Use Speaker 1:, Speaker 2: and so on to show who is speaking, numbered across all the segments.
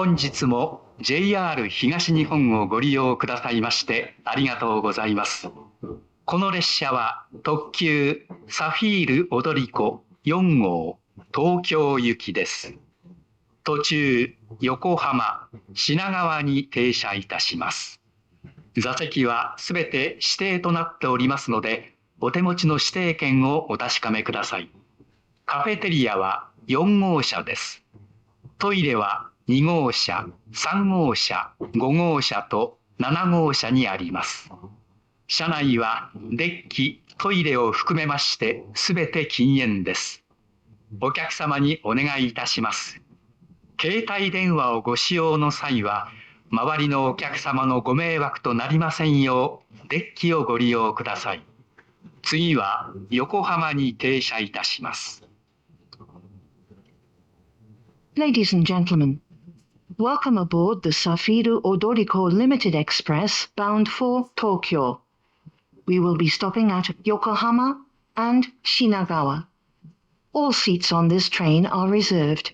Speaker 1: 本日も JR 東日本をご利用くださいましてありがとうございます。この列車は特急サフィール踊り子4号東京行きです。途中、横浜、品川に停車いたします。座席はすべて指定となっておりますので、お手持ちの指定券をお確かめください。カフェテリアは4号車です。トイレは2号車、3号車、5号車と7号車にあります。車内はデッキ、トイレを含めましてすべて禁煙です。お客様にお願いいたします。携帯電話をご使用の際は、周りのお客様のご迷惑となりませんよう、デッキをご利用ください。次は横浜に停車いたします。
Speaker 2: Ladies and gentlemen, welcome aboard the Safiru Odoriko Limited Express bound for Tokyo. We will be stopping at Yokohama and Shinagawa. All seats on this train are reserved.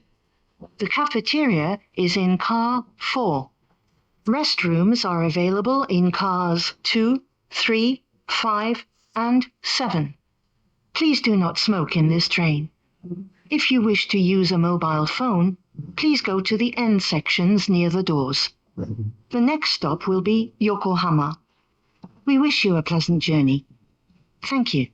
Speaker 2: The cafeteria is in car 4. Restrooms are available in cars 2, 3, 5, and 7. Please do not smoke in this train. If you wish to use a mobile phone, please go to the end sections near the doors. The next stop will be Yokohama. We wish you a pleasant journey. Thank you.